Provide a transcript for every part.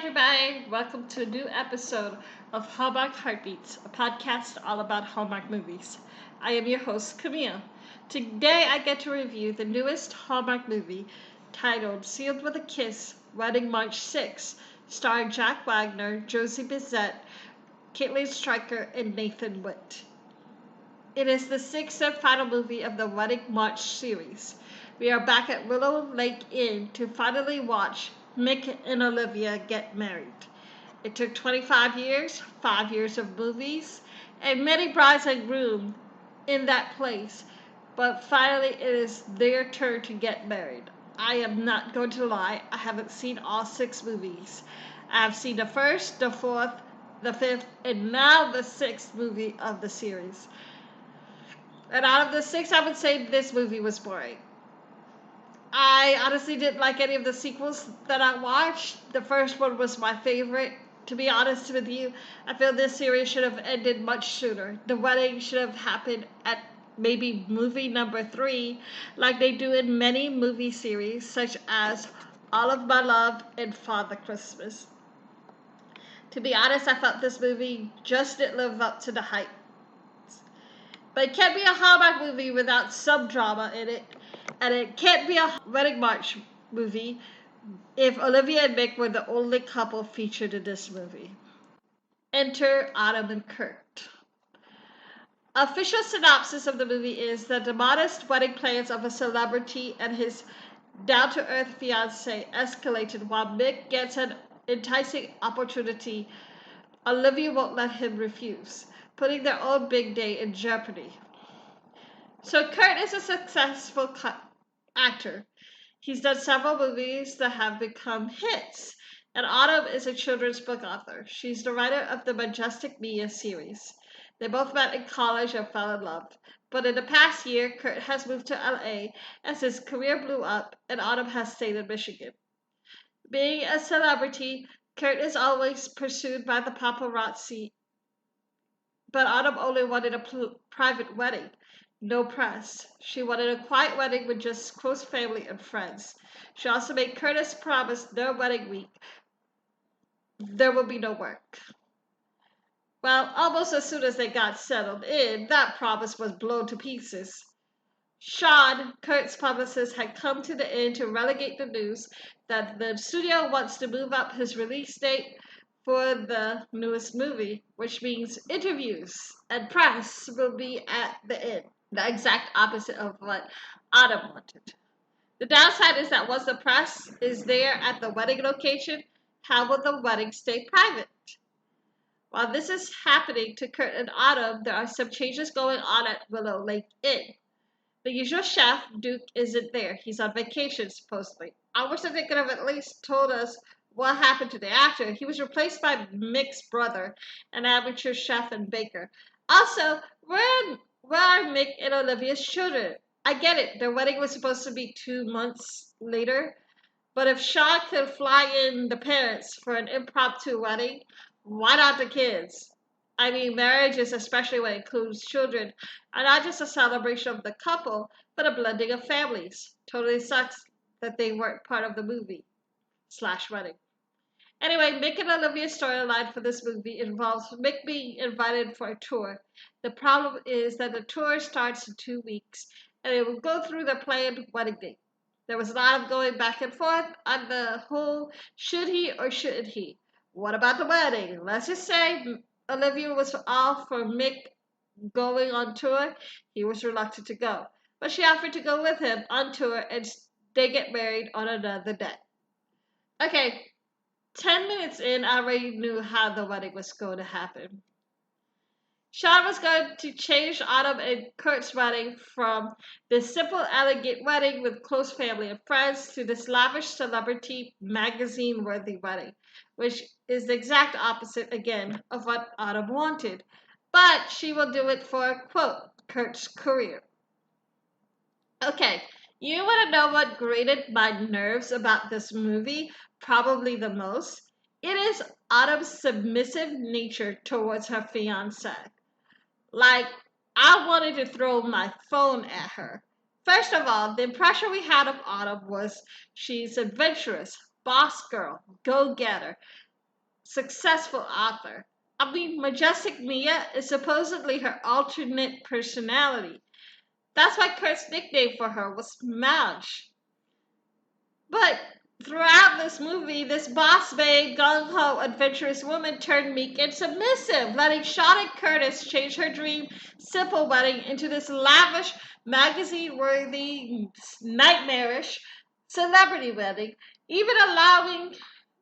everybody. Welcome to a new episode of Hallmark Heartbeats, a podcast all about Hallmark movies. I am your host, Camille. Today I get to review the newest Hallmark movie titled Sealed with a Kiss, Wedding March 6, starring Jack Wagner, Josie Bissett, Caitlyn Stryker, and Nathan Witte. It is the sixth and final movie of the Wedding March series. We are back at Willow Lake Inn to finally watch Mick and Olivia get married. It took 25 years, 5 years of movies, and many brides and grooms in that place, but finally it is their turn to get married. I am not going to lie, I haven't seen all 6 movies. I have seen the first, the fourth, the fifth, and now the 6th movie of the series. And out of the 6, I would say this movie was boring. I honestly didn't like any of the sequels that I watched. The first one was my favorite. To be honest with you, I feel this series should have ended much sooner. The wedding should have happened at maybe movie number 3, like they do in many movie series, such as All of My Love and Father Christmas. To be honest, I felt this movie just didn't live up to the hype. But it can't be a Hallmark movie without some drama in it. And it can't be a Wedding March movie if Olivia and Mick were the only couple featured in this movie. Enter Autumn and Kurt. Official synopsis of the movie is that the modest wedding plans of a celebrity and his down-to-earth fiancée escalated while Mick gets an enticing opportunity Olivia won't let him refuse, putting their own big day in jeopardy. So Kurt is a successful actor. He's done several movies that have become hits, and Autumn is a children's book author. She's the writer of the Majestic Mia series. They both met in college and fell in love, but in the past year, Kurt has moved to LA as his career blew up, and Autumn has stayed in Michigan. Being a celebrity, Kurt is always pursued by the paparazzi, but Autumn only wanted a private wedding. No press. She wanted a quiet wedding with just close family and friends. She also made Curtis promise their wedding week there would be no work. Well, almost as soon as they got settled in, that promise was blown to pieces. Sean, Kurt's publicist, had come to the inn to relegate the news that the studio wants to move up his release date for the newest movie, which means interviews and press will be at the inn. The exact opposite of what Autumn wanted. The downside is that once the press is there at the wedding location, how will the wedding stay private? While this is happening to Kurt and Autumn, there are some changes going on at Willow Lake Inn. The usual chef, Duke, isn't there. He's on vacation, supposedly. I wish that they could have at least told us what happened to the actor. He was replaced by Mick's brother, an amateur chef and baker. Also, where are Mick and Olivia's children? I get it, their wedding was supposed to be 2 months later, but if Sean could fly in the parents for an impromptu wedding, why not the kids? I mean, marriages, especially when it includes children, are not just a celebration of the couple, but a blending of families. Totally sucks that they weren't part of the movie/wedding. Anyway, Mick and Olivia's storyline for this movie involves Mick being invited for a tour. The problem is that the tour starts in 2 weeks, and it will go through the planned wedding date. There was a lot of going back and forth on the whole should he or shouldn't he. What about the wedding? Let's just say Olivia was all for Mick going on tour. He was reluctant to go, but she offered to go with him on tour, and they get married on another day. Okay. 10 minutes in, I already knew how the wedding was going to happen. Sean was going to change Autumn and Kurt's wedding from this simple, elegant wedding with close family and friends to this lavish celebrity magazine-worthy wedding, which is the exact opposite, again, of what Autumn wanted. But she will do it for, quote, Kurt's career. Okay, you want to know what grated my nerves about this movie? Probably the most. It is Autumn's submissive nature towards her fiancé. Like, I wanted to throw my phone at her. First of all, the impression we had of Autumn was she's adventurous, boss girl, go-getter. successful author. I mean, Majestic Mia is supposedly her alternate personality. That's why Kurt's nickname for her was Madge. But throughout this movie, this boss babe, gung-ho, adventurous woman turned meek and submissive, letting Sean and Curtis change her dream simple wedding into this lavish, magazine-worthy, nightmarish celebrity wedding, even allowing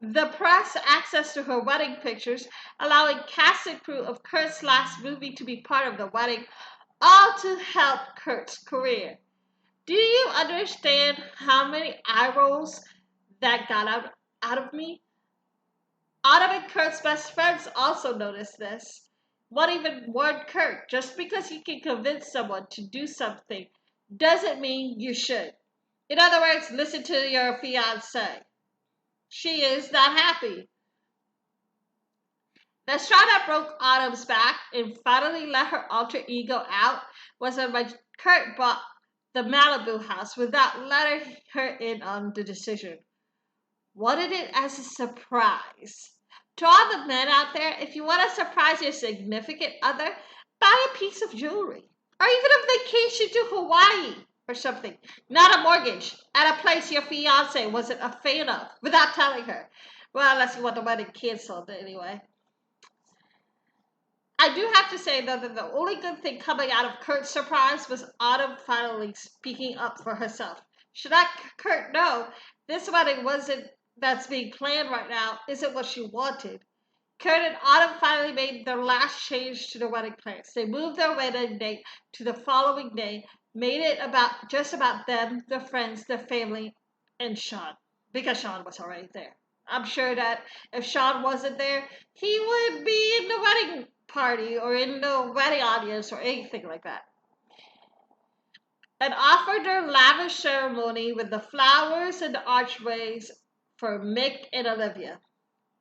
the press access to her wedding pictures, allowing cast and crew of Kurt's last movie to be part of the wedding, all to help Kurt's career. Do you understand how many eye rolls that got out of me? Autumn and Kurt's best friends also noticed this. One even warned Kurt, just because you can convince someone to do something doesn't mean you should. In other words, listen to your fiancée. She is not happy. The straw that broke Autumn's back and finally let her alter ego out was when Kurt bought the Malibu house without letting her in on the decision. Wanted it as a surprise. To all the men out there, if you want to surprise your significant other, buy a piece of jewelry. Or even a vacation to Hawaii or something. Not a mortgage at a place your fiance wasn't a fan of without telling her. Well, unless you want the wedding canceled anyway. I do have to say, though, that the only good thing coming out of Kurt's surprise was Autumn finally speaking up for herself. Should let Kurt know this wedding that's being planned right now isn't what she wanted. Kurt and Autumn finally made their last change to their wedding plans. They moved their wedding date to the following day, made it just about them, their friends, their family, and Sean, because Sean was already there. I'm sure that if Sean wasn't there, he would be in the wedding party or in the wedding audience or anything like that. And offered their lavish ceremony with the flowers and the archways for Mick and Olivia.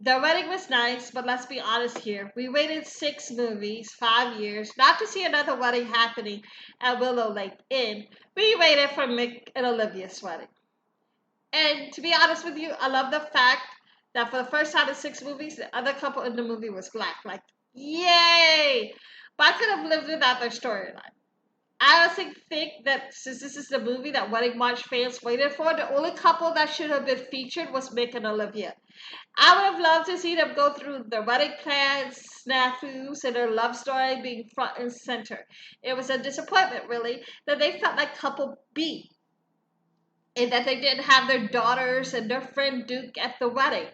The wedding was nice, but let's be honest here. We waited 6 movies, 5 years, not to see another wedding happening at Willow Lake Inn. We waited for Mick and Olivia's wedding. And to be honest with you, I love the fact that for the first time in 6 movies, the other couple in the movie was black. Like, yay! But I could have lived without their storyline. I honestly think that since this is the movie that Wedding March fans waited for, the only couple that should have been featured was Mick and Olivia. I would have loved to see them go through their wedding plans, snafus, and their love story being front and center. It was a disappointment, really, that they felt like couple B, and that they didn't have their daughters and their friend Duke at the wedding.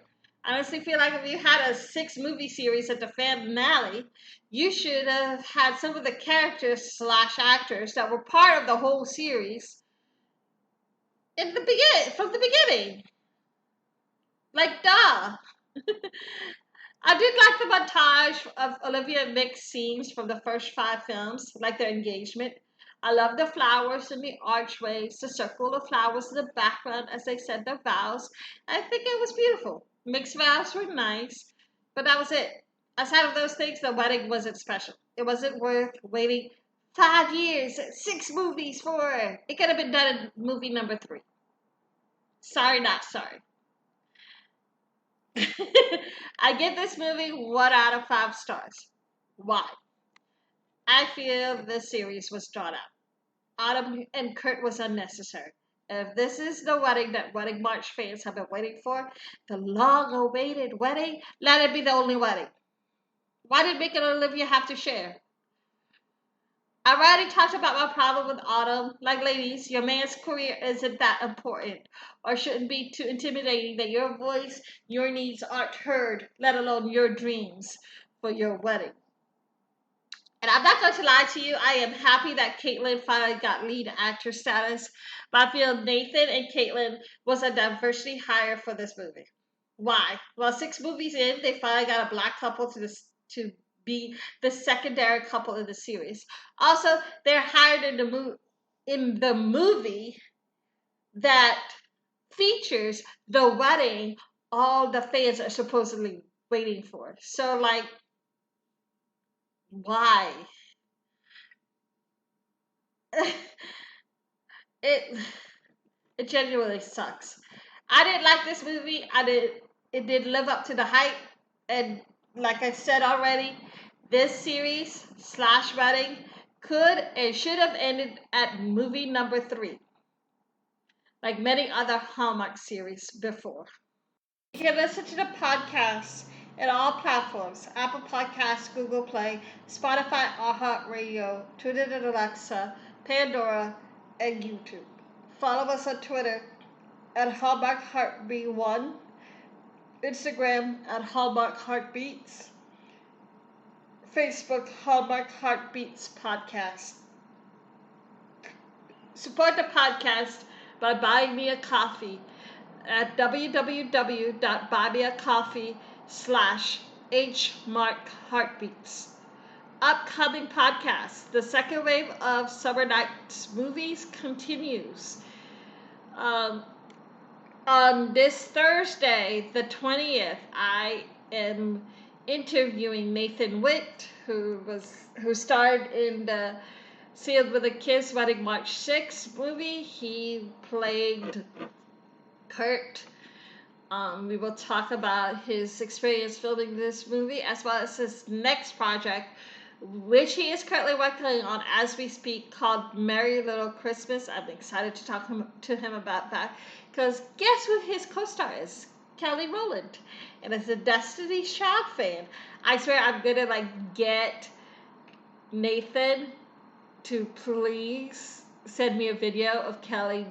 I honestly feel like if you had a 6-movie series at the finale, you should have had some of the characters / actors that were part of the whole series from the beginning. Like, duh. I did like the montage of Olivia and Mick's scenes from the first 5 films, like their engagement. I love the flowers and the archways, the circle of flowers in the background as they said their vows. I think it was beautiful. Mick's vows were nice, but that was it. Aside of those things, the wedding wasn't special. It wasn't worth waiting 5 years, 6 movies for. It could have been done in movie number 3. Sorry, not sorry. I give this movie 1 out of 5 stars. Why? I feel this series was drawn out. Autumn and Kurt was unnecessary. If this is the wedding that Wedding March fans have been waiting for, the long-awaited wedding, let it be the only wedding. Why did Mick and Olivia have to share? I already talked about my problem with Autumn. Like, ladies, your man's career isn't that important or shouldn't be too intimidating that your voice, your needs aren't heard, let alone your dreams for your wedding. And I'm not going to lie to you, I am happy that Caitlyn finally got lead actor status, but I feel Nathan and Caitlyn was a diversity hire for this movie. Why? Well, 6 movies in, they finally got a black couple to be the secondary couple in the series. Also, they're hired in the movie that features the wedding all the fans are supposedly waiting for. So, like, why? it genuinely sucks. I didn't like this movie. It didn't live up to the hype. And like I said already, this series slash wedding could and should have ended at movie number 3, like many other Hallmark series before. You can listen to the podcast in all platforms: Apple Podcasts, Google Play, Spotify, iHeartRadio, Tune-in+Alexa, Pandora, and YouTube. Follow us on Twitter at HallmarkHeartbeat1, Instagram at Hallmark Heartbeats, Facebook Hallmark Heartbeats Podcast. Support the podcast by buying me a coffee at www.buymeacoffee.com/HmarkHeartbeats. Upcoming podcasts. The second wave of Summer Nights movies continues. On this Thursday, the 20th, I am interviewing Nathan Witte, who starred in the Sealed with a Kiss Wedding March 6th movie. He played Kurt. We will talk about his experience filming this movie as well as his next project, which he is currently working on as we speak, called Merry Little Christmas. I'm excited to talk to him about that because guess who his co-star is? Kelly Rowland, and as a Destiny's Child fan, I swear I'm gonna get Nathan to please send me a video of Kelly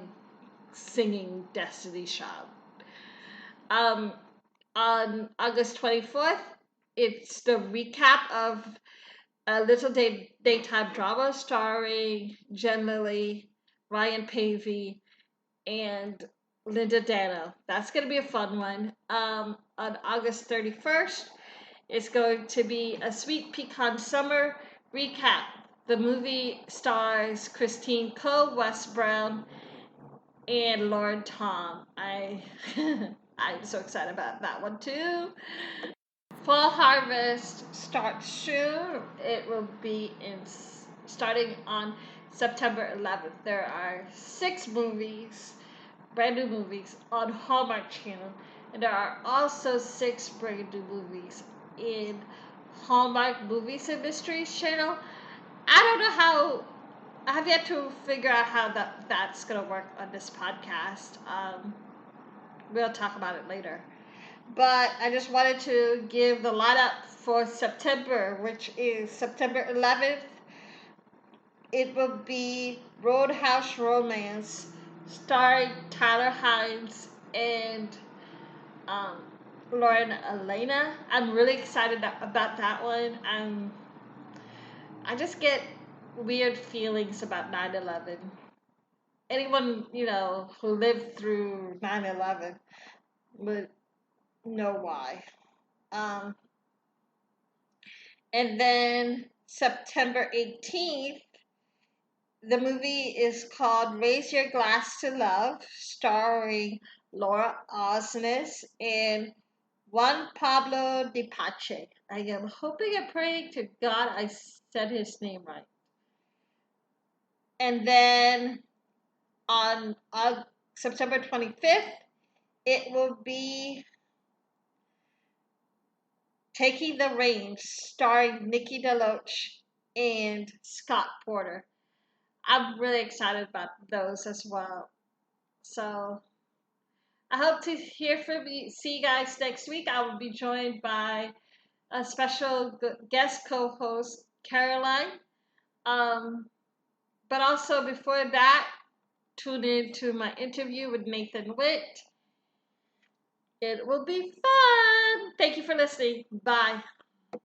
singing Destiny's Child. On August 24th, it's the recap of a little daytime drama starring Jen Lilly, Ryan Pavey, and Linda Dano. That's going to be a fun one. On August 31st, it's going to be a Sweet Pecan Summer recap. The movie stars Christine Coe, Wes Brown, and Lauren Tom. I'm so excited about that one too. Fall harvest starts soon. It will be starting on September 11th. There are 6 movies, brand new movies on Hallmark Channel, and there are also 6 brand new movies in Hallmark Movies and Mysteries Channel. I don't know how. I have yet to figure out how that's gonna work on this podcast. We'll talk about it later. But I just wanted to give the lineup for September, which is September 11th. It will be Roadhouse Romance, starring Tyler Hynes and Lauren Elena. I'm really excited about that one. I just get weird feelings about 9/11. Anyone, who lived through 9/11 would know why. And then September 18th, the movie is called Raise Your Glass to Love, starring Laura Osnes and Juan Pablo Di Pace. I am hoping and praying to God I said his name right. And then on September 25th, it will be Taking the Reins, starring Nikki DeLoach and Scott Porter. I'm really excited about those as well. So I hope to hear from you. See you guys next week. I will be joined by a special guest co-host, Caroline. But also before that, tune in to my interview with Nathan Witte. It will be fun. Thank you for listening. Bye.